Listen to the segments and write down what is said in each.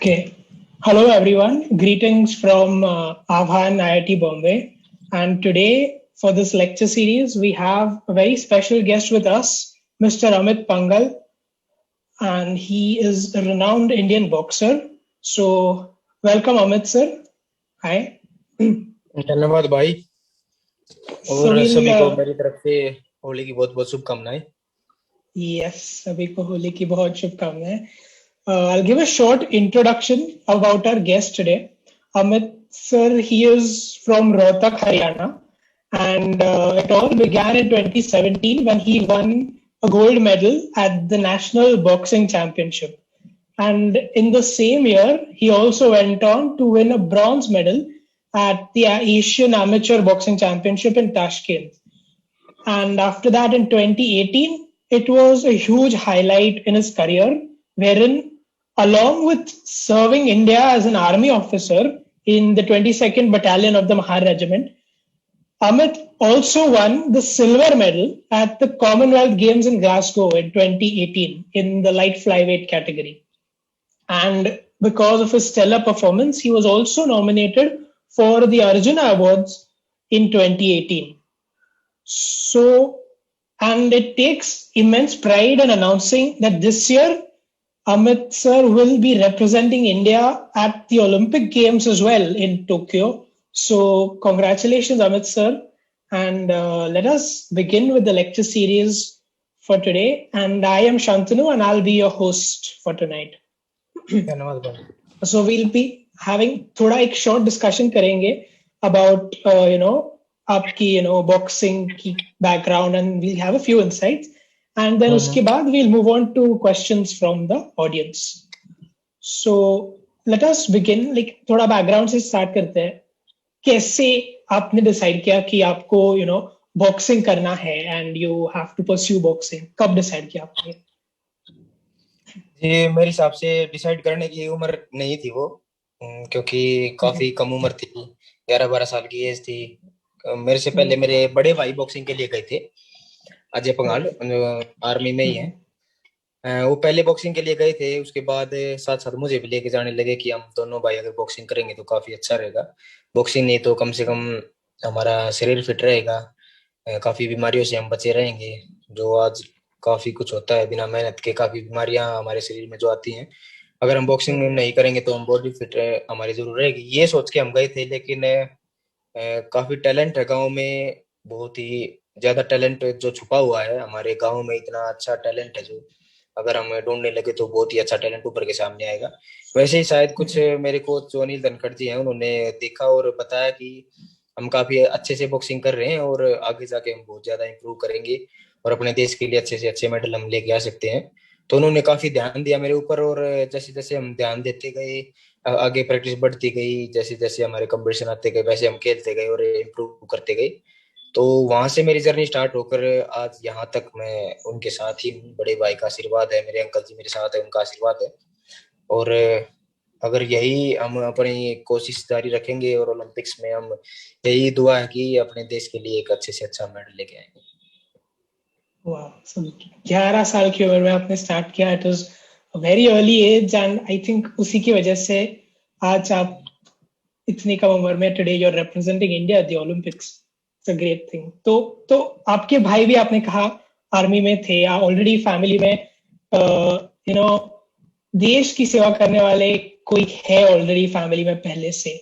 Okay. Hello, everyone. Greetings from Avhan IIT Bombay. And today, for this lecture series, we have a very special guest with us, Mr. Amit Pangal. And he is a renowned Indian boxer. So, welcome, Amit sir. Hi. धन्यवाद भाई So, और we'll, सभी को मेरी तरफ से होली की बहुत बहुत शुभकामनाएं। yes, सभी को होली की बहुत शुभकामनाएं. I'll give a short introduction about our guest today. Amit sir, he is from Rohtak, Haryana, and it all began in 2017 when he won a gold medal at the National Boxing Championship. And in the same year, he also went on to win a bronze medal at the Asian Amateur Boxing Championship in Tashkent. And after that, in 2018, it was a huge highlight in his career, wherein, along with serving India as an army officer in the 22nd Battalion of the Mahar Regiment, Amit also won the silver medal at the Commonwealth Games in Glasgow in 2018 in the light flyweight category. And because of his stellar performance, he was also nominated for the Arjuna Awards in 2018. So, and it takes immense pride in announcing that this year Amit sir will be representing India at the Olympic Games as well in Tokyo. So, congratulations, Amit sir. And let us begin with the lecture series for today. And I am Shantanu, and I'll be your host for tonight. धन्यवाद भाई। So, we'll be having थोड़ा एक short discussion करेंगे about आपकी boxing की background, and we'll have a few insights, and then उसके बाद we'll move on to questions from the audience. So let us begin, like थोड़ा background से start करते हैं. कैसे आपने decide किया कि आपको boxing करना है and you have to pursue boxing? कब decide किया आपने? जी मेरे हिसाब से डिसाइड करने की उम्र नहीं थी वो, क्योंकि काफी कम उम्र थी, 11-12 साल की एज थी। मेरे से पहले मेरे बड़े भाई बॉक्सिंग के लिए गए थे, अजय पंगाल, आर्मी में ही है। वो पहले बॉक्सिंग के लिए गए थे, उसके बाद साथ साथ मुझे भी लेके जाने लगे कि हम दोनों भाई अगर बॉक्सिंग करेंगे तो काफी अच्छा रहेगा। बॉक्सिंग नहीं तो कम से कम हमारा शरीर फिट रहेगा, काफी बीमारियों से हम बचे रहेंगे, जो आज काफी कुछ होता है बिना मेहनत के, काफी बीमारियां हमारे शरीर में जो आती हैं। अगर हम बॉक्सिंग नहीं करेंगे तो हम बॉडी फिट हमारी जरूर रहेगी, ये सोच के हम गए थे। लेकिन काफी टैलेंट है गांव में, बहुत ही ज्यादा टैलेंट जो छुपा हुआ है हमारे गांव में, इतना अच्छा टैलेंट है जो अगर हम ढूंढने लगे तो बहुत ही अच्छा टैलेंट उभर के सामने आएगा। वैसे ही शायद कुछ मेरे कोच जो अनिल धनखड़ जी हैं, उन्होंने देखा और बताया कि हम काफी अच्छे से बॉक्सिंग कर रहे हैं और आगे जाके हम बहुत ज्यादा इंप्रूव करेंगे और अपने देश के लिए अच्छे से अच्छे मेडल हम लेके आ सकते हैं। तो उन्होंने काफी ध्यान दिया मेरे ऊपर, और जैसे जैसे हम ध्यान देते गए, आगे प्रैक्टिस बढ़ती गई, जैसे जैसे हमारे कंपटीशन आते गए वैसे हम खेलते गए और इम्प्रूव करते गए। तो वहां से मेरी जर्नी स्टार्ट होकर आज यहाँ तक मैं उनके साथ ही हूँ। बड़े भाई का आशीर्वाद है, मेरे अंकल जी मेरे साथ है, उनका आशीर्वाद है। और अगर यही हम अपनी कोशिश जारी रखेंगे और ओलंपिक्स में हम, यही दुआ है कि अपने देश के लिए एक अच्छे से अच्छा मेडल लेके आएंगे। वाह, 11 साल की उम्र में आपने स्टार्ट किया. It was a very early age, and I think उसी की वजह से आज आप इतनी कम उम्र में today you are representing India at the Olympics. It's a great thing. तो आपके भाई भी आपने कहा आर्मी में थे, या ऑलरेडी फैमिली में देश की सेवा करने वाले कोई है ऑलरेडी फैमिली में पहले से?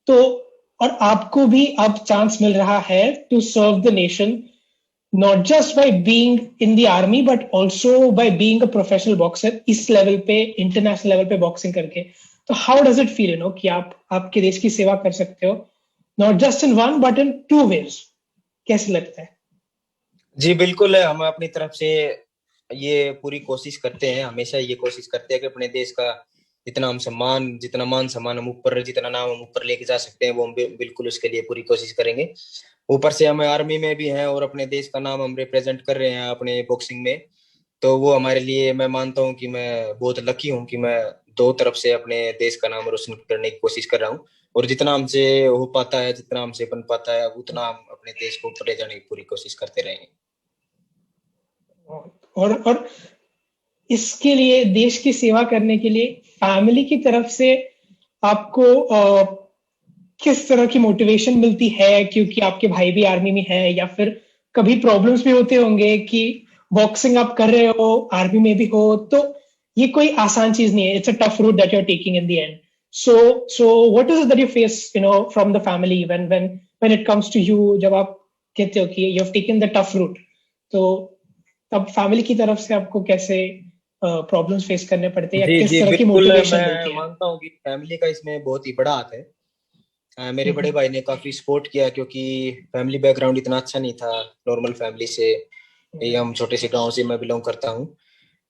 तो और आपको भी अब चांस मिल रहा है to serve the nation, not just by being in the army but also by being a professional boxer इस लेवल पे, इंटरनेशनल लेवल पे बॉक्सिंग करके. तो हाउ डज इट फील कि आप आपके देश की सेवा कर सकते हो, not just in one but in two ways? कैसे लगता है? जी बिल्कुल, हम अपनी तरफ से ये पूरी कोशिश करते हैं, हमेशा ये कोशिश करते हैं कि अपने देश का जितना हम सम्मान, जितना मान सम्मान हम ऊपर, जितना नाम हम ऊपर लेके जा सकते हैं, वो हम बिल्कुल उसके लिए पूरी कोशिश करेंगे। ऊपर से हम आर्मी में भी हैं और अपने देश का नाम हम रिप्रेजेंट कर रहे हैं अपने बॉक्सिंग में। तो वो हमारे लिए, मैं मानता हूँ कि मैं बहुत लकी हूँ कि मैं दो तरफ से अपने देश का नाम रोशन करने की कोशिश कर रहा हूँ। और जितना हमसे हो पाता है, जितना हमसे बन पाता है, उतना हम अपने देश को ऊपर ले जाने की पूरी कोशिश करते रहेंगे। और इसके लिए, देश की सेवा करने के लिए फैमिली की तरफ से आपको किस तरह की मोटिवेशन मिलती है, क्योंकि आपके भाई भी आर्मी में है, या फिर कभी प्रॉब्लम्स भी होते होंगे कि बॉक्सिंग आप कर रहे हो, आर्मी में भी हो, तो ये कोई आसान चीज नहीं है, it's a tough route that you are taking in the end. So what is it that you face, from the family when it comes to you, जब आप कहते हो कि you have taken the tough route, तो तब family की तरफ से आपको कैसे प्रॉब्लम्स फेस करने पड़ते हैं, या जी किस जी तरह की बिल्कुल, मोटिवेशन मैं मिलती है? मानता हूँ कि फैमिली का इसमें बहुत ही बड़ा हाथ है। मेरे बड़े हम्म. भाई ने काफी सपोर्ट किया, क्योंकि फैमिली बैकग्राउंड इतना अच्छा नहीं था, नॉर्मल फैमिली से, ये हम छोटे से गांव से मैं बिलोंग करता हूँ।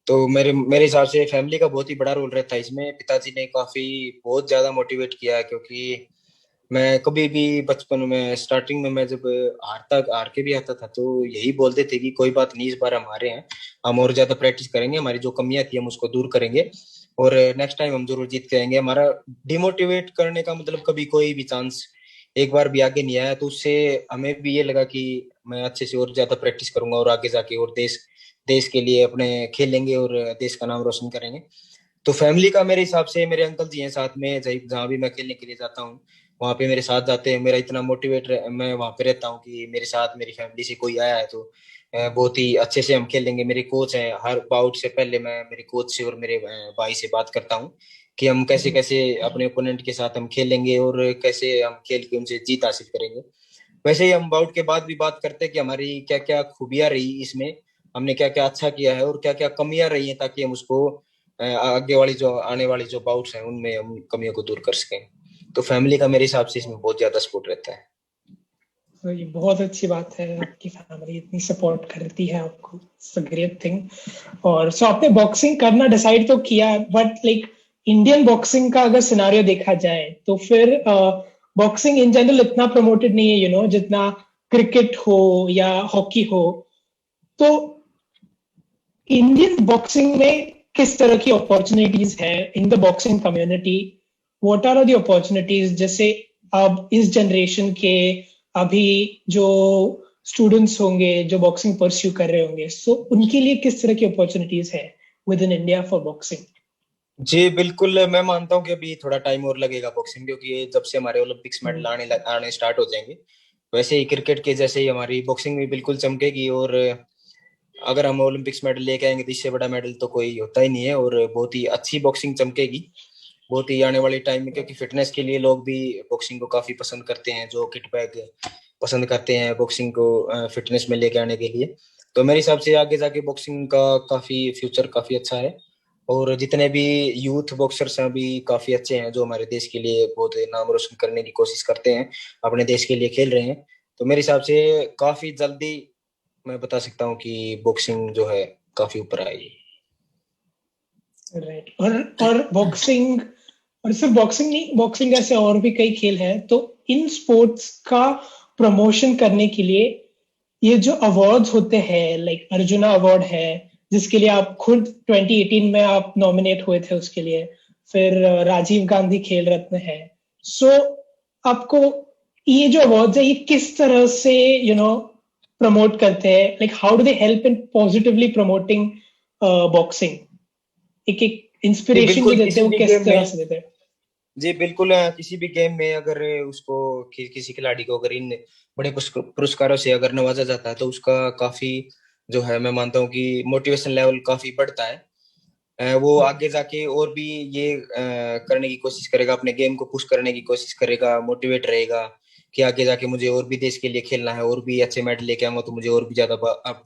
तो मेरे मेरे हिसाब से फैमिली का बहुत ही बड़ा रोल रहता है इसमें। पिताजी ने काफी बहुत ज्यादा मोटिवेट किया, क्योंकि मैं कभी भी बचपन में स्टार्टिंग में मैं जब हार के भी आता था, तो यही बोलते थे कि कोई बात नहीं, इस बार हम हारे हैं, हम और ज्यादा प्रैक्टिस करेंगे, हमारी जो कमियां थी हम उसको दूर करेंगे, और नेक्स्ट टाइम हम जरूर जीत के आएंगे। हमारा डिमोटिवेट करने का मतलब कभी कोई भी चांस एक बार भी आगे नहीं आया। तो उससे हमें भी ये लगा कि मैं अच्छे से और ज्यादा प्रैक्टिस करूंगा, और आगे जाके और देश देश के लिए अपने खेलेंगे और देश का नाम रोशन करेंगे। तो फैमिली का मेरे हिसाब से मेरे अंकल जी हैं साथ में, जहाँ भी मैं खेलने के लिए जाता हूँ वहां पे मेरे साथ जाते हैं। मेरा इतना मैं वहां पे रहता हूँ कि मेरे साथ मेरी फैमिली से कोई आया है तो बहुत ही अच्छे से हम खेलेंगे। मेरे कोच हैं, हर बाउट से पहले मैं मेरे कोच से और मेरे भाई से बात करता हूँ कि हम कैसे कैसे अपने ओपोनेंट के साथ हम खेलेंगे, और कैसे हम खेल के उनसे जीत हासिल करेंगे। वैसे ही हम बाउट के बाद भी बात करते हैं कि हमारी क्या क्या खूबियां रही इसमें, हमने क्या क्या अच्छा किया है और क्या क्या कमियां रही हैं, ताकि हम उसको आगे वाली जो आने वाली जो बाउट्स हैं उनमें हम कमियों को दूर कर सकें। तो फैमिली का मेरे हिसाब से इसमें बहुत ज्यादा सपोर्ट रहता है। तो ये बहुत अच्छी बात है, आपकी फैमिली इतनी सपोर्ट करती है आपको, इट्स अ ग्रेट थिंग. और सो आपने बॉक्सिंग करना डिसाइड तो किया, बट लाइक इंडियन बॉक्सिंग का अगर सिनारियो देखा जाए, तो फिर बॉक्सिंग इन जनरल इतना प्रमोटेड नहीं है, जितना क्रिकेट हो या हॉकी हो. तो इंडियन बॉक्सिंग में किस तरह की अपॉर्चुनिटीज है in the boxing community? What are the opportunities, जैसे अब इस जनरेशन के अभी जो स्टूडेंट्स होंगे जो बॉक्सिंग परस्यू कर रहे होंगे, सो उनके लिए किस तरह की अपॉर्चुनिटीज है within India for boxing? जी बिल्कुल, मैं मानता हूँ कि अभी थोड़ा टाइम और लगेगा बॉक्सिंग, क्योंकि जब से हमारे ओलंपिक्स मेडल आने स्टार्ट हो जाएंगे, वैसे ही क्रिकेट के जैसे ही हमारी बॉक्सिंग भी बिल्कुल चमकेगी। और अगर हम ओलंपिक्स मेडल लेके आएंगे तो इससे बड़ा मेडल तो कोई होता ही नहीं है, और बहुत ही अच्छी बॉक्सिंग चमकेगी बहुत ही आने वाले टाइम में। क्योंकि फिटनेस के लिए लोग भी बॉक्सिंग को काफी पसंद करते हैं, जो किट बैग पसंद करते हैं बॉक्सिंग को फिटनेस में लेके आने के लिए। तो मेरे हिसाब से आगे जाके बॉक्सिंग का काफी फ्यूचर काफी अच्छा है, और जितने भी यूथ बॉक्सर्स हैं अभी काफी अच्छे हैं, जो हमारे देश के लिए बहुत नाम रोशन करने की कोशिश करते हैं, अपने देश के लिए खेल रहे हैं। तो मेरे हिसाब से काफी जल्दी मैं बता सकता हूँ कि बॉक्सिंग जो है काफी ऊपर आएगी। राइट. और बॉक्सिंग, और सिर्फ बॉक्सिंग नहीं, बॉक्सिंग जैसे और भी कई खेल हैं, तो इन स्पोर्ट्स का प्रमोशन करने के लिए ये जो अवार्ड्स होते हैं, लाइक अर्जुना अवार्ड है, जिसके लिए आप खुद 2018 में आप नॉमिनेट हुए थे उसके लिए. फिर राजीव गांधी खेल रत्न है. सो आपको ये जो अवार्ड्स है, ये किस तरह से प्रमोट करते हैं? Like how do they help in positively promoting boxing? एक एक जी इंस्पिरेशन जो बिल्कुल, देते किसी हैं वो भी किस गेम तरह में, से देते हैं? जी बिल्कुल, किसी भी गेम में अगर उसको किसी खिलाड़ी को अगर इन बड़े पुरस्कारों से अगर नवाजा जाता है, तो उसका काफी जो है मैं मानता हूँ कि मोटिवेशन लेवल काफी बढ़ता है। वो आगे जाके और भी ये करने की कोशिश करेगा, अपने गेम को पुश करने की कोशिश करेगा, मोटिवेट रहेगा कि आगे जाके मुझे और भी देश के लिए खेलना है, और भी अच्छे मेडल लेके आऊंगा तो मुझे और भी ज्यादा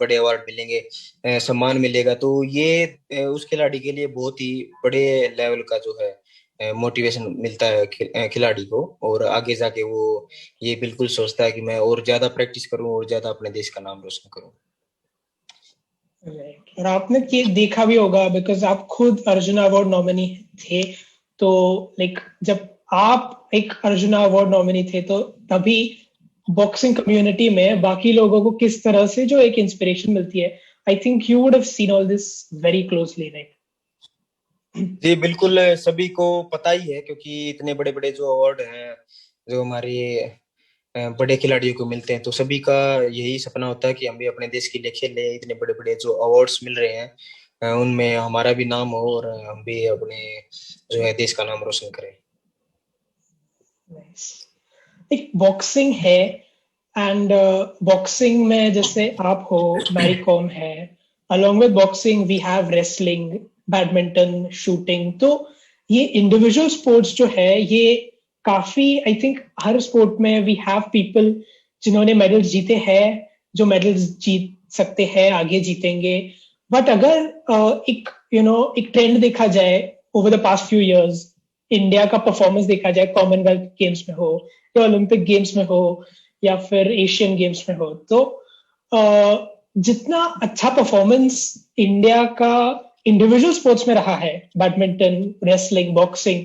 बड़े अवार्ड मिलेंगे, सम्मान मिलेगा। तो ये उस खिलाड़ी के लिए बहुत ही बड़े लेवल का जो है मोटिवेशन मिलता है खिलाड़ी को, और आगे जाके वो ये बिल्कुल सोचता है कि मैं और ज्यादा प्रैक्टिस करूं और ज्यादा अपने देश का नाम रोशन करूं। राइट. और आपने ये देखा भी होगा, बिकॉज आप खुद अर्जुना अवार्ड नॉमिनी थे, तो लाइक जब आप एक अर्जुना अवार्ड नॉमिनी थे, तो तभी बॉक्सिंग कम्युनिटी में बाकी लोगों को किस तरह से जो एक इंस्पिरेशन मिलती है. I think you would have seen all this very closely, right? जी बिल्कुल, सभी को पता ही है, क्योंकि इतने बड़े बड़े जो अवार्ड हैं जो हमारे बड़े खिलाड़ियों को मिलते हैं, तो सभी का यही सपना होता है कि हम भी अपने देश के लिए खेलें। इतने बड़े बड़े जो अवार्ड्स मिल रहे हैं उनमें हमारा भी नाम हो और हम भी अपने जो है देश का नाम रोशन करें। Nice. एक बॉक्सिंग है एंड बॉक्सिंग में जैसे आप हो, मैरी कॉम है, along with boxing we have wrestling, badminton, shooting. तो ये इंडिविजुअल स्पोर्ट्स जो है ये काफी, आई थिंक हर स्पोर्ट में वी हैव पीपल जिन्होंने मेडल्स जीते हैं, जो मेडल्स जीत सकते हैं, आगे जीतेंगे। बट अगर एक एक ट्रेंड देखा जाए over the past few years, India का परफॉर्मेंस देखा जाए कॉमनवेल्थ गेम्स में हो या ओलंपिक गेम्स में हो या फिर एशियन गेम्स में हो, तो जितना अच्छा परफॉर्मेंस इंडिया का इंडिविजुअल स्पोर्ट्स में रहा है, बैडमिंटन, रेसलिंग, बॉक्सिंग,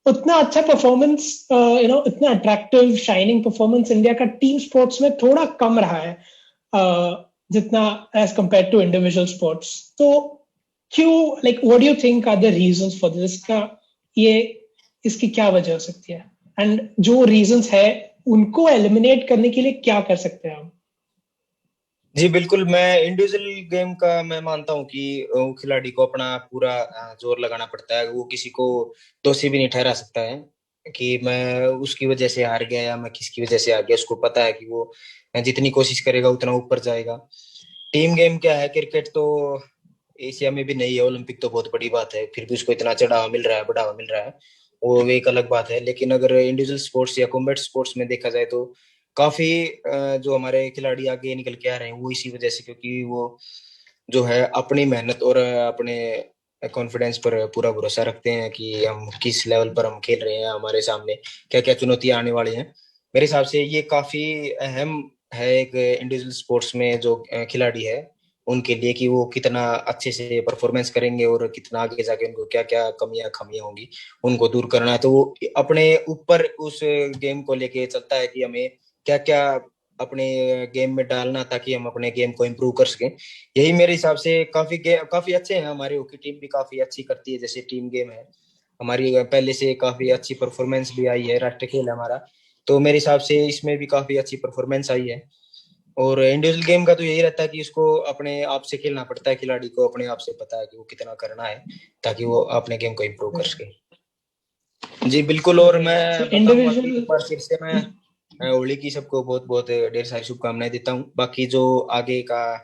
उतना अच्छा परफॉर्मेंस, इतना अट्रैक्टिव शाइनिंग परफॉर्मेंस इंडिया का टीम स्पोर्ट्स में थोड़ा कम रहा है, जितना as compare to individual sports. तो क्यों, like what do you think are the reasons for this का, ये इसकी क्या वजह हो सकती है, एंड जो रीजंस है उनको एलिमिनेट करने के लिए क्या कर सकते हैं हम? जी बिल्कुल, मैं इंडिविजुअल गेम का मैं मानता हूँ कि खिलाड़ी को अपना पूरा जोर लगाना पड़ता है। वो किसी को दोषी भी नहीं ठहरा सकता है कि मैं उसकी वजह से हार गया या मैं किसकी वजह से हार गया। उसको पता है कि वो जितनी कोशिश करेगा उतना ऊपर जाएगा। टीम गेम क्या है, क्रिकेट तो एशिया में भी नहीं है, ओलंपिक तो बहुत बड़ी बात है, फिर भी उसको इतना चढ़ावा मिल रहा है, बढ़ावा मिल रहा है, वो एक अलग बात है। लेकिन अगर इंडिविजुअल स्पोर्ट्स या कॉम्बैट स्पोर्ट्स में देखा जाए तो काफी जो हमारे खिलाड़ी आगे निकल के आ रहे हैं वो इसी वजह से, क्योंकि वो जो है अपनी मेहनत और अपने कॉन्फिडेंस पर पूरा भरोसा रखते हैं कि हम किस लेवल पर हम खेल रहे हैं, हमारे सामने क्या क्या चुनौतियां आने वाली हैं। मेरे हिसाब से ये काफी अहम है एक इंडिविजुअल स्पोर्ट्स में जो खिलाड़ी है उनके लिए, कि वो कितना अच्छे से परफॉर्मेंस करेंगे और कितना आगे जाके उनको क्या क्या कमियां खामियां होंगी उनको दूर करना है। तो वो अपने ऊपर उस गेम को लेके चलता है कि हमें क्या क्या अपने गेम में डालना ताकि हम अपने गेम को इम्प्रूव कर सकें। यही मेरे हिसाब से काफी अच्छे हैं। हमारी हॉकी टीम भी काफी अच्छी करती है, जैसे टीम गेम है हमारी पहले से काफी अच्छी परफॉर्मेंस भी आई है, राष्ट्रीय खेल है हमारा, तो मेरे हिसाब से इसमें भी काफी अच्छी परफॉर्मेंस आई है। और इंडिविजुअल गेम का तो यही रहता है कि उसको अपने आप से खेलना पड़ता है, खिलाड़ी को अपने आप से पता है कि वो कितना करना है ताकि वो अपने गेम को इम्प्रूव कर सके। जी बिल्कुल। और सो मैं बताऊंगा कि एक इंडिविजुअल, बार फिर से मैं होली की सबको बहुत बहुत ढेर सारी शुभकामनाएं देता हूँ। बाकी जो आगे का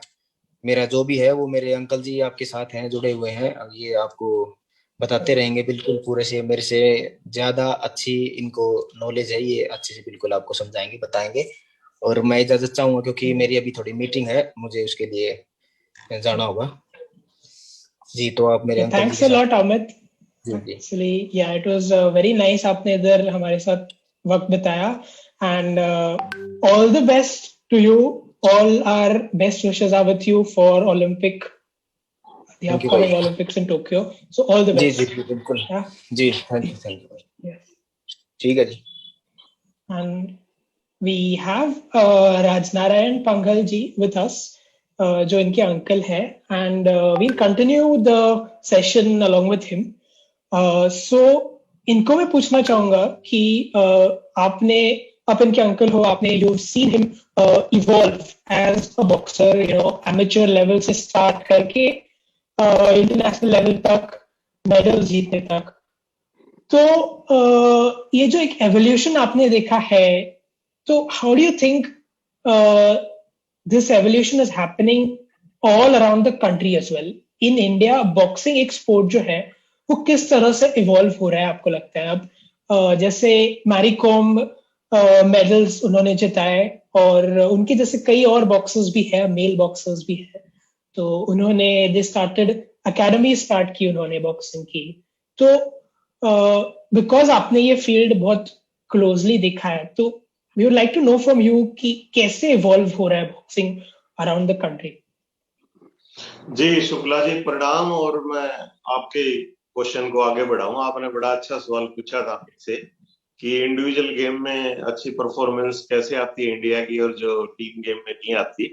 मेरा जो भी है वो मेरे अंकल जी आपके साथ हैं, जुड़े हुए हैं, अब ये आपको बताते रहेंगे बिल्कुल पूरे से, मेरे से ज्यादा अच्छी इनको नॉलेज है, ये अच्छे से बिल्कुल आपको समझाएंगे बताएंगे। और मैं इजाजत चाहूंगा क्योंकि मेरी अभी थोड़ी मीटिंग है, मुझे उसके लिए जाना होगा। जी तो आप मेरे अंकल जी थैंक्स के अ साथ। लॉट अमित। जी जी। Actually yeah it was very nice, आपने इधर हमारे साथ वक्त बिताया, and all the best to you, all our best wishes are with you for Olympic, the thank you भाई। upcoming Olympics in Tokyo. So all the जी जी best. जी, बिल्कुल। Yeah. जी थैंक यू भाई। Yes. ठीक है जी। And we have Rajnarayan Panghal ji with us, जो इनके अंकल है, and we'll continue the session along with him. So इनको मैं पूछना चाहूंगा कि आपने, आप इनके अंकल हो, आपने you've seen him evolve as a boxer, amateur level से start करके इंटरनेशनल लेवल तक, मेडल जीतने तक। तो ये जो एक एवोल्यूशन आपने देखा है, तो how do you think this evolution is happening all around the country as well? In India boxing एक स्पोर्ट जो है वो किस तरह से इवॉल्व हो रहा है आपको लगता है अब? जैसे मैरी कॉम मेडल्स उन्होंने जिताए, और उनके जैसे कई और बॉक्सर्स भी है, मेल बॉक्सर्स भी है, तो उन्होंने दे स्टार्टेड अकेडमी स्टार्ट की उन्होंने बॉक्सिंग की। तो बिकॉज आपने ये फील्ड बहुत क्लोजली देखा है, तो we would like to know from you कि कैसे इवॉल्व हो रहा है बॉक्सिंग अराउंड द कंट्री। जी शुक्ला जी प्रणाम। और मैं आपके क्वेश्चन को आगे बढ़ाऊं। आपने बड़ा अच्छा सवाल पूछा था मुझसे कि इंडिविजुअल गेम में अच्छी परफॉर्मेंस कैसे आती है इंडिया की और जो टीम गेम में नहीं आती।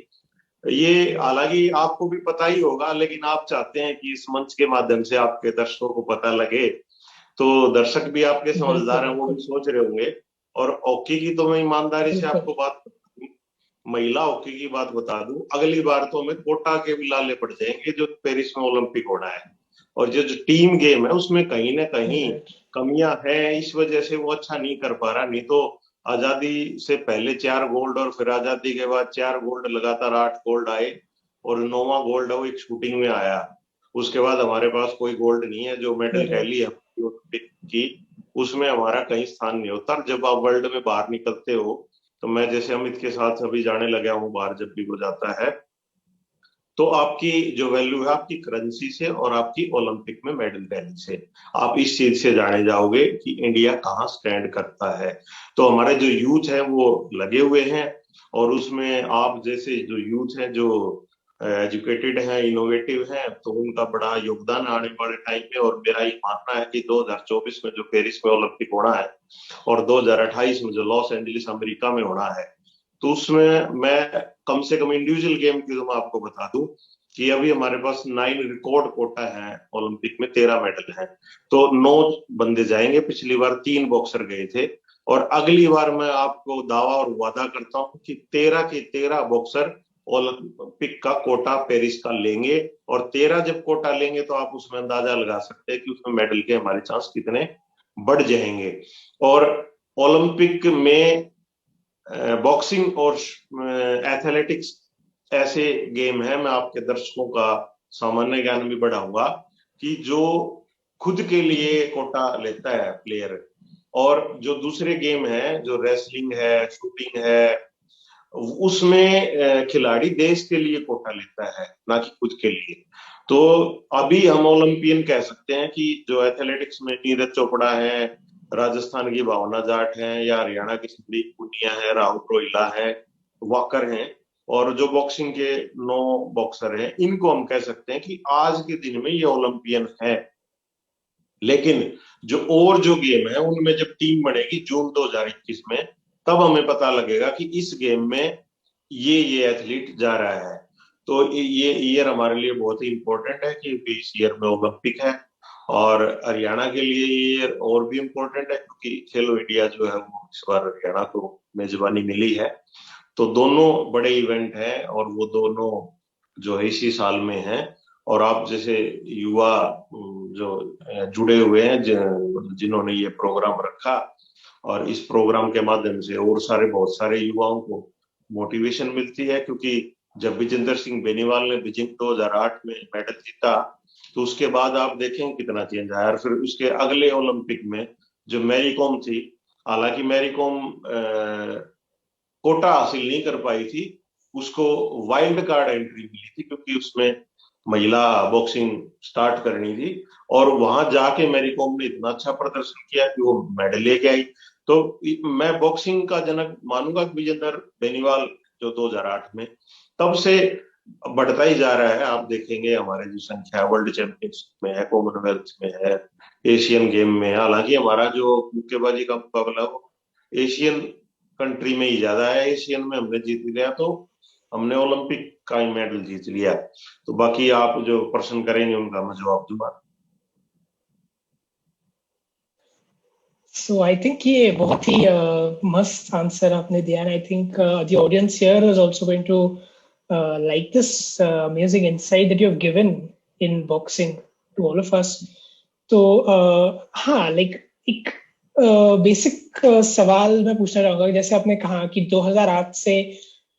ये हालांकि आपको भी पता ही होगा, लेकिन आप चाहते हैं कि इस मंच के माध्यम से आपके दर्शकों को पता लगे, तो दर्शक भी आपके समझदार हैं, वो भी सोच रहे होंगे। और हॉकी की तो मैं ईमानदारी से बिल्कुल। आपको बात, महिला हॉकी की बात बता दूं, अगली बार तो हमें कोटा के भी लाले पड़ जाएंगे जो पेरिस में ओलंपिक होना है। और जो टीम गेम है उसमें कहीं ना कहीं कमियां हैं, इस वजह से वो अच्छा नहीं कर पा रहा। नहीं तो आजादी से पहले 4 गोल्ड और फिर आजादी के बाद 4 गोल्ड, लगातार 8 गोल्ड आए और 9वां गोल्ड है वो एक शूटिंग में आया। उसके बाद हमारे पास कोई गोल्ड नहीं है। जो मेडल कह ली है ओलंपिक की, उसमें हमारा कहीं स्थान नहीं होता। जब आप वर्ल्ड में बाहर निकलते हो, तो मैं जैसे अमित के साथ अभी जाने लगा हूँ बाहर, जब भी हो जाता है तो आपकी जो वैल्यू है आपकी करेंसी से और आपकी ओलंपिक में मेडल टैली से, आप इस चीज से जाने जाओगे कि इंडिया कहाँ स्टैंड करता है। तो हमारे जो यूथ है वो लगे हुए हैं, और उसमें आप जैसे जो यूथ है जो एजुकेटेड है, इनोवेटिव है, तो उनका बड़ा योगदान आने वाले टाइम में। और मेरा ये मानना है कि 2024 में जो पेरिस में ओलंपिक होना है और 2028 में जो लॉस एंजलिस अमेरिका में होना है, तो उसमें मैं कम से कम इंडिविजुअल गेम की तो मैं आपको बता दूं कि अभी हमारे पास 9 रिकॉर्ड कोटा है ओलंपिक में, 13 मेडल हैं। तो 9 बंदे जाएंगे, पिछली बार 3 बॉक्सर गए थे, और अगली बार मैं आपको दावा और वादा करता हूं कि 13 के 13 बॉक्सर ओलंपिक का कोटा पेरिस का लेंगे। और 13 जब कोटा लेंगे तो आप उसमें अंदाजा लगा सकते हैं कि उसमें मेडल के हमारे चांस कितने बढ़ जाएंगे। और ओलंपिक में बॉक्सिंग और एथलेटिक्स ऐसे गेम है, मैं आपके दर्शकों का सामान्य ज्ञान भी बढ़ाऊंगा, कि जो खुद के लिए कोटा लेता है प्लेयर, और जो दूसरे गेम है जो रेसलिंग है, शूटिंग है, उसमें खिलाड़ी देश के लिए कोटा लेता है, ना कि खुद के लिए। तो अभी हम ओलंपियन कह सकते हैं कि जो एथलेटिक्स में नीरज चोपड़ा है, राजस्थान की भावना जाट है, या हरियाणा की संदीप पुनिया है, राहुल रोहिला है, वाकर हैं, और जो बॉक्सिंग के 9 बॉक्सर हैं, इनको हम कह सकते हैं कि आज के दिन में ये ओलंपियन है। लेकिन जो गेम है उनमें जब टीम बनेगी जून 2021 में, तब हमें पता लगेगा कि इस गेम में ये एथलीट जा रहा है। तो ये ईयर हमारे लिए बहुत ही इंपॉर्टेंट है कि इस ईयर में ओलंपिक है, और हरियाणा के लिए ये ईयर और भी इम्पोर्टेंट है क्योंकि खेलो इंडिया जो है वो इस बार हरियाणा को मेजबानी मिली है। तो दोनों बड़े इवेंट हैं, और वो दोनों जो है इसी साल में है। और आप जैसे युवा जो जुड़े हुए हैं, जिन्होंने ये प्रोग्राम रखा, और इस प्रोग्राम के माध्यम से और बहुत सारे युवाओं को मोटिवेशन मिलती है। क्योंकि जब विजेंद्र सिंह बेनीवाल ने बीजिंग 2008 में मेडल जीता, तो उसके बाद आप देखें कितना चेंज आया। और फिर उसके अगले ओलंपिक में जो मैरी कॉम थी, हालांकि मैरी कॉम कोटा हासिल नहीं कर पाई थी, उसको वाइल्ड कार्ड एंट्री मिली थी क्योंकि उसमें महिला बॉक्सिंग स्टार्ट करनी थी, और वहां जाके मैरी कॉम ने इतना अच्छा प्रदर्शन किया कि वो मेडल लेके आई। तो मैं बॉक्सिंग का जनक मानूंगा विजेंद्र बेनीवाल, जो 2008 में, तब से बढ़ता ही जा रहा है। आप देखेंगे हमारे जो संख्या वर्ल्ड चैंपियनशिप में है, कॉमनवेल्थ में है, एशियन गेम में है। हालांकि हमारा जो मुक्केबाजी का मुकाबला वो एशियन कंट्री में ही ज्यादा है, एशियन में हमने जीत लिया, तो हमने ओलंपिक का ही मेडल जीत लिया। तो बाकी आप जो प्रश्न करेंगे उनका मैं जवाब दूंगा। So I think ये बहुत ही मस्त आंसर आपने दिया, and I think the audience here is also going to like this amazing insight that you have given in boxing to all of us. तो हाँ, like एक बेसिक सवाल मैं पूछना चाहूंगा। जैसे आपने कहा कि 2008 से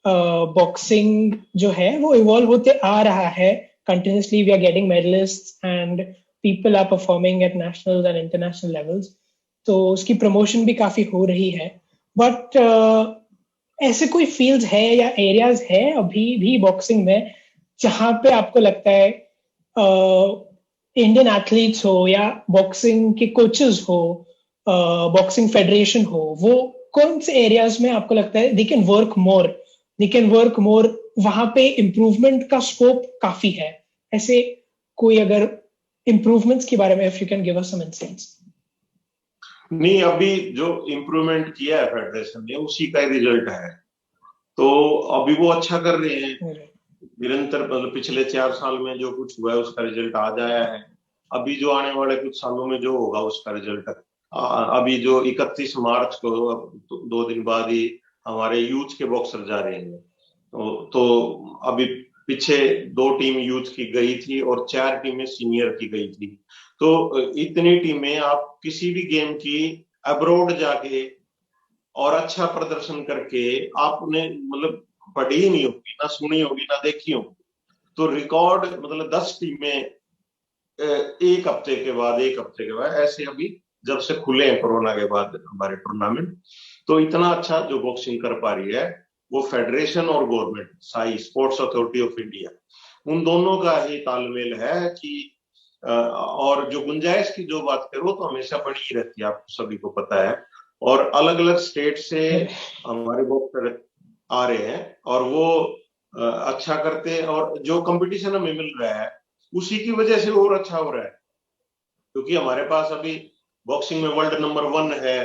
बॉक्सिंग जो है वो इवॉल्व होते आ रहा है continuously, we are getting medallists and people are performing at national and international levels, तो उसकी प्रमोशन भी काफी हो रही है। बट ऐसे कोई फील्ड्स है या एरियाज है अभी भी बॉक्सिंग में जहां पे आपको लगता है इंडियन एथलीट्स हो या बॉक्सिंग के कोचेस हो, बॉक्सिंग फेडरेशन हो, वो कौन से एरियाज में आपको लगता है दे कैन वर्क मोर, वहां पे इम्प्रूवमेंट का स्कोप काफी है? ऐसे कोई अगर इम्प्रूवमेंट्स के बारे में if you can give us some insights. नहीं, अभी जो इम्प्रूवमेंट किया है फेडरेशन ने उसी का रिजल्ट है। तो अभी वो अच्छा कर रहे हैं निरंतर, मतलब पिछले 4 साल में जो कुछ हुआ है उसका रिजल्ट आ जाया है। अभी जो आने वाले कुछ सालों में जो होगा उसका रिजल्ट अभी जो 31 मार्च को 2 दिन बाद ही हमारे यूथ के बॉक्सर जा रहे हैं, तो अभी पीछे 2 टीम यूथ की गई थी और 4 टीमें सीनियर की गई थी। तो इतनी टीमें आप किसी भी गेम की अब्रॉड जाके और अच्छा प्रदर्शन करके आपने मतलब पढ़ी ही नहीं होगी, ना सुनी होगी, ना देखी होगी। तो रिकॉर्ड मतलब 10 टीमें एक हफ्ते के बाद ऐसे अभी जब से खुले हैं कोरोना के बाद हमारे टूर्नामेंट, तो इतना अच्छा जो बॉक्सिंग कर पा रही है वो फेडरेशन और government Sai sports authority of India, उन दोनों का ही तालमेल है कि और जो गुंजाइश की जो बात करो तो हमेशा बनी ही रहती है, आपको सभी को पता है। और अलग अलग स्टेट से हमारे बॉक्सर आ रहे हैं और वो अच्छा करते हैं, और जो कंपटीशन हमें मिल रहा है उसी की वजह से और अच्छा हो रहा है, क्योंकि हमारे पास अभी बॉक्सिंग में वर्ल्ड नंबर 1 है,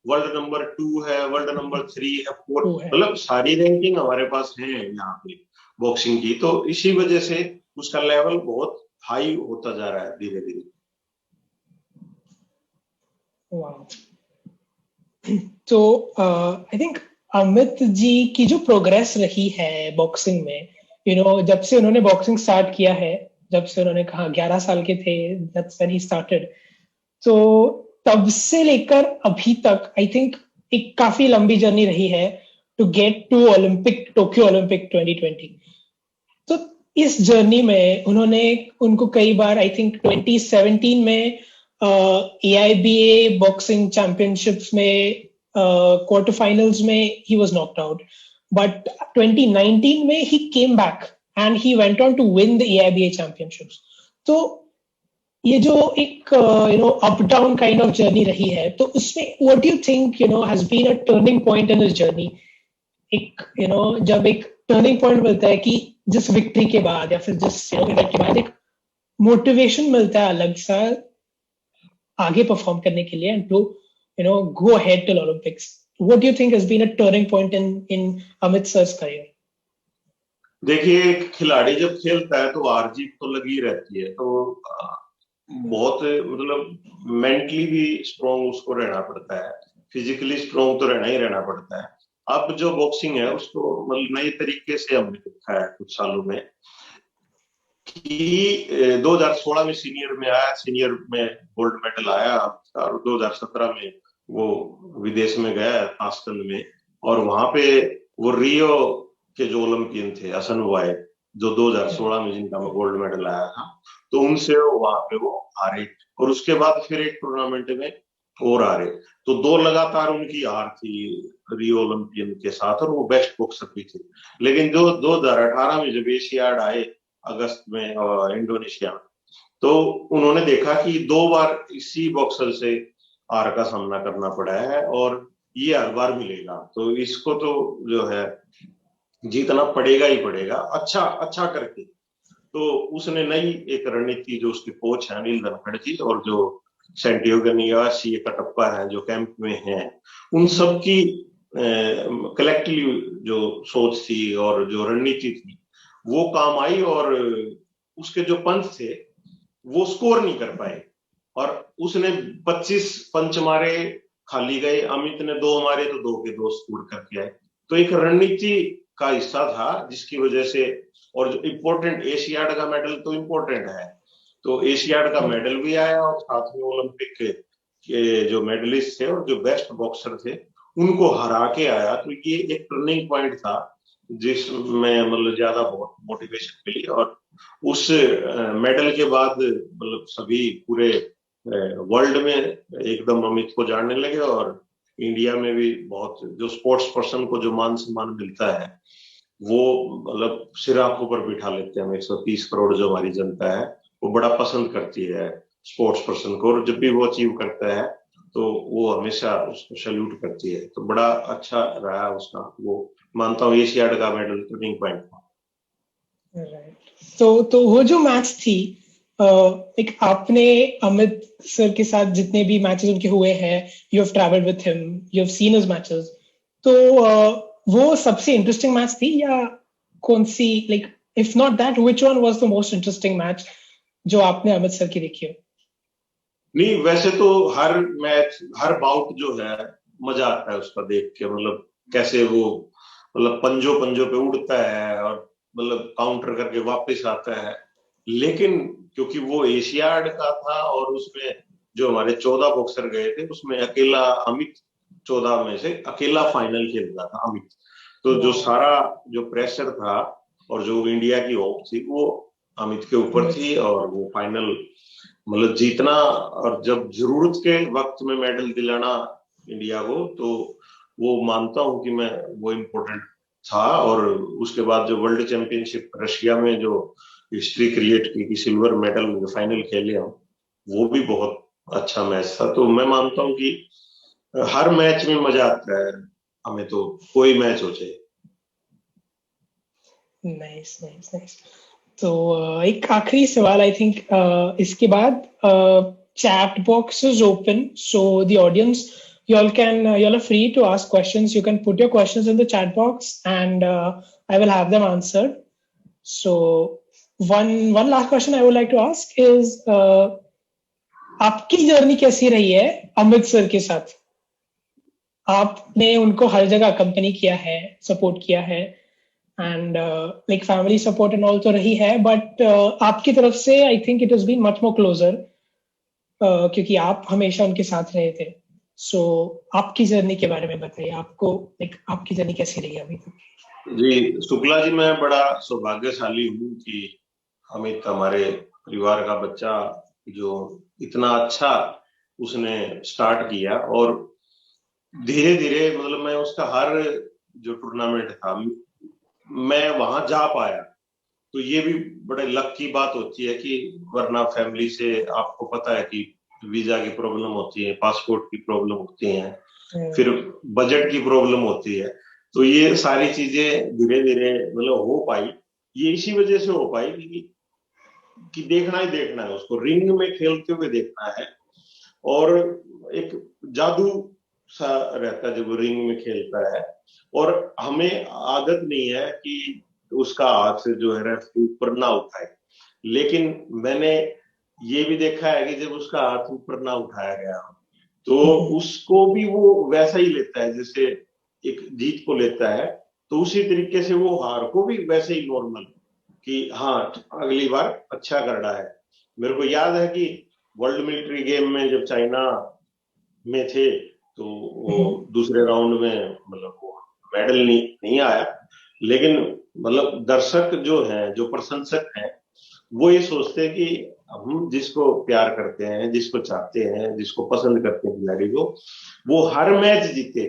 वर्ल्ड नंबर 2 है, वर्ल्ड नंबर 3 है, 4, मतलब सारी रैंकिंग हमारे पास है यहाँ पे बॉक्सिंग की। तो इसी वजह से उसका लेवल बहुत हाई होता जा रहा है धीरे धीरे। तो आई थिंक अमित जी की जो प्रोग्रेस रही है बॉक्सिंग में, जब से उन्होंने बॉक्सिंग स्टार्ट किया है, जब से उन्होंने कहा 11 साल के थे, दैट्स व्हेन ही स्टार्टेड, तो तब से लेकर अभी तक आई थिंक एक काफी लंबी जर्नी रही है to get to Tokyo Olympic 2020। तो इस जर्नी में उनको कई बार आई थिंक 2017 में AIBA बॉक्सिंग चैंपियनशिप्स में क्वार्टर फाइनल्स में he was knocked out, but 2019 में he came back and he went on to win the AIBA championships. तो ये जो एक up down kind of journey रही है, तो उसमें what do you think has been a turning point in this journey? एक जब एक टर्निंग पॉइंट मिलता है कि जिस विक्ट्री के बाद या फिर जिस इवेंट के बाद एक मोटिवेशन मिलता है अलग सा आगे परफॉर्म करने के लिए and to go ahead till Olympics, what do you think has been a turning point in Amit sir's career? देखिए, एक खिलाड़ी जब खेलता है तो हार जीत तो लगी रहती है, तो बहुत मतलब मेंटली भी स्ट्रोंग उसको रहना पड़ता है, फिजिकली स्ट्रोंग तो रहना ही रहना पड़ता है। अब जो बॉक्सिंग है उसको मतलब नए तरीके से हमने देखा है कुछ सालों में कि 2016 में सीनियर में आया, सीनियर में गोल्ड मेडल आया, और 2017 में वो विदेश में गया ताशकंद में, और वहां पे वो रियो के जो ओलंपियन थे हसन वाई, जो 2016 में जिनका गोल्ड मेडल आया था, तो उनसे वहां पे वो हारे, और उसके बाद फिर एक टूर्नामेंट में और हारे। तो 2 लगातार उनकी हार थी रियो ओलंपियन के साथ, और वो बेस्ट बॉक्सर भी थे। लेकिन जो 2018 में जब एशियाड आए अगस्त में इंडोनेशिया में, तो उन्होंने देखा कि 2 बार इसी बॉक्सर से हार का सामना करना पड़ा है और ये हर बार मिलेगा, तो इसको तो जो है जीतना पड़ेगा ही पड़ेगा, अच्छा अच्छा करके। तो उसने नई एक रणनीति, जो उसके कोच है अनिल धनखड़ जी और जो सेंटियागो निवासी कटप्पा है जो कैंप में है, उन सब की कलेक्टिव जो सोच थी और जो रणनीति थी वो काम आई, और उसके जो पंच थे वो स्कोर नहीं कर पाए, और उसने 25 पंच मारे, खाली गए, अमित ने 2 मारे तो 2 के 2 स्कोर करके आए। तो एक रणनीति का हिस्सा था जिसकी वजह से, और जो इम्पोर्टेंट एशियाड का मेडल तो इम्पोर्टेंट है, तो एशियाड का मेडल भी आया, और साथ में ओलंपिक के जो मेडलिस्ट थे और जो बेस्ट बॉक्सर थे उनको हरा के आया। तो ये एक टर्निंग पॉइंट था जिसमें मतलब ज्यादा बहुत मोटिवेशन मिली, और उस मेडल के बाद मतलब सभी पूरे वर्ल्ड में एकदम अमित को जानने लगे, और इंडिया में भी बहुत जो स्पोर्ट्स पर्सन को जो मान सम्मान मिलता है वो मतलब सिर आंखों पर बिठा लेते हैं। 130 करोड़ जो हमारी जनता है वो बड़ा पसंद करती है स्पोर्ट्स पर्सन को, और जब भी वो अचीव करता है तो वो हमेशा उसको सैल्यूट करती है। तो बड़ा अच्छा रहा उसका, वो मानता हूँ एशियाड का मेडल टर्निंग पॉइंट था। तो वो जो मैच थी, एक आपने अमित सर के साथ जितने भी मैचेस उनके हुए हैं, you have travelled with him, you have seen his matches, तो वो सबसे इंटरेस्टिंग मैच थी, या कौन सी, like if not that which one was the most interesting match जो आपने अमित सर की देखी हो? नहीं, वैसे तो हर मैच हर बाउट जो है मजा आता है उसका देख के, मतलब कैसे वो मतलब पंजों पंजों पे उड़ता है और मतलब काउंटर करके वापस आता है। लेकिन क्योंकि वो एशियाड का था और उसमें जो हमारे 14 बॉक्सर गए थे उसमें अकेला अमित 14 में से अकेला फाइनल खेल रहा था अमित। तो जो सारा जो प्रेशर था और जो इंडिया की होप थी वो अमित के ऊपर थी और वो फाइनल मतलब जीतना और जब जरूरत के वक्त में मेडल दिलाना इंडिया को, तो वो मानता हूं कि मैं वो इम्पोर्टेंट था। और उसके बाद जो वर्ल्ड चैंपियनशिप रशिया में जो हिस्ट्री क्रिएट की कि सिल्वर मेडल में फाइनल खेले हम, वो भी बहुत अच्छा मैच था। तो मैं मानता हूं कि हर मैच में मजा आता है हमें, तो कोई मैच हो जाए। Nice nice nice. तो एक आखिरी सवाल, आई थिंक इसके बाद chat box is open, so the audience, y'all are free to ask questions. You can put your questions in the chat box and I will have them answered. So one last question I would like to ask is आपकी journey कैसी रही है Amit sir के साथ? आपने उनको हर जगह accompany किया है, सपोर्ट किया है, and like family support and all तो रही है, बट आपकी तरफ से I think it has been much more closer क्योंकि आप हमेशा उनके साथ रहे थे। सो आपकी जर्नी के बारे में बताइए, आपको लाइक आपकी जर्नी कैसी रही अभी तक? जी शुक्ला जी, मैं बड़ा सौभाग्यशाली हूँ कि अमित हमारे परिवार का बच्चा जो इतना अच्छा उसने स्टार्ट किया और धीरे धीरे मतलब मैं उसका हर जो टूर्नामेंट था मैं वहां जा पाया। तो ये भी बड़े लक की बात होती है कि वरना फैमिली से आपको पता है कि वीजा की प्रॉब्लम होती है, पासपोर्ट की प्रॉब्लम होती है, फिर बजट की प्रॉब्लम होती है। तो ये सारी चीजें धीरे धीरे मतलब हो पाई। ये इसी वजह से हो पाई कि देखना ही देखना है, उसको रिंग में खेलते हुए देखना है। और एक जादू सा रहता है जब वो रिंग में खेलता है। और हमें आदत नहीं है कि उसका हाथ जो है रेफरी ऊपर ना उठाए, लेकिन मैंने ये भी देखा है कि जब उसका हाथ ऊपर ना उठाया गया तो उसको भी वो वैसा ही लेता है जैसे एक जीत को लेता है। तो उसी तरीके से वो हार को भी वैसे ही नॉर्मल कि हाँ अगली बार अच्छा करना है। मेरे को याद है कि वर्ल्ड मिलिट्री गेम में जब चाइना में थे तो वो दूसरे राउंड में मतलब वो मेडल नहीं आया, लेकिन मतलब दर्शक जो हैं, जो प्रशंसक हैं, वो ये सोचते हैं कि हम जिसको प्यार करते हैं, जिसको चाहते हैं, जिसको पसंद करते हैं खिलाड़ी को, वो हर मैच जीते।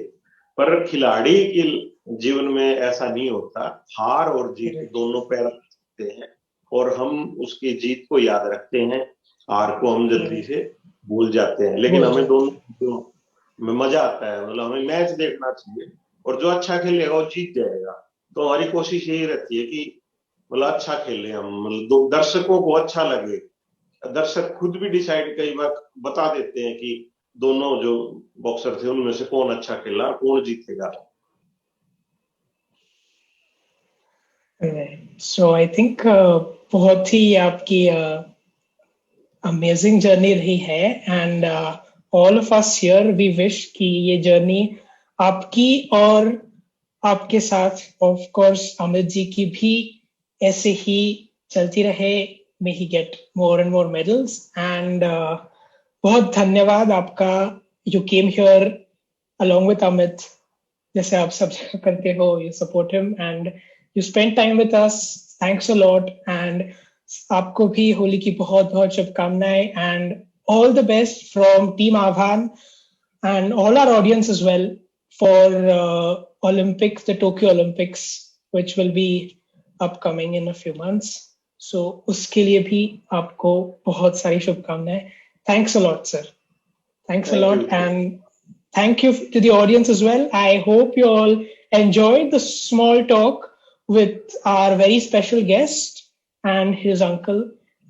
पर खिलाड़ी के जीवन में ऐसा नहीं होता, हार और जीत दोनों पैर सकते हैं और हम उसकी जीत को याद रखते हैं, हार को हम जल्दी से भूल जाते हैं। लेकिन हमें दोनों में मजा आता है, मतलब हमें मैच देखना चाहिए और जो अच्छा खेलेगा वो जीत जाएगा। तो हमारी कोशिश यही रहती है कि मतलब अच्छा खेले हम, मतलब दर्शकों को अच्छा लगे। दर्शक खुद भी डिसाइड कई बार बता देते हैं कि दोनों जो बॉक्सर थे उनमें से कौन अच्छा खेला, कौन जीतेगा। सो आई थिंक बहुत ही आपकी अमेजिंग जर्नी रही है, and all of us here we wish कि ये जर्नी आपकी और आपके साथ ऑफ कोर्स अमित जी की भी ऐसे ही चलती रहे। May he get more and more medals, and बहुत धन्यवाद आपका, you came here along with Amit, जैसे आप सब करते हो, you support him and you spend time with us, thanks a lot. And आपको भी होली की बहुत बहुत शुभकामनाएं and all the best from team Aahvaan and all our audience as well for Olympics, the Tokyo Olympics, which will be upcoming in a few months. So उसके लिए भी आपको बहुत सारी शुभकामनाएं। Thanks a lot, sir. Thanks a lot, and thank you to the audience as well. I hope you all enjoyed the small talk with our very special guest and his uncle,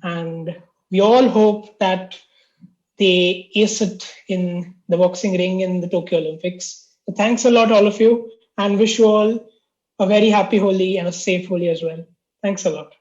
and we all hope that they ace it in the boxing ring in the Tokyo Olympics. So thanks a lot, all of you, and wish you all a very happy Holi and a safe Holi as well. Thanks a lot.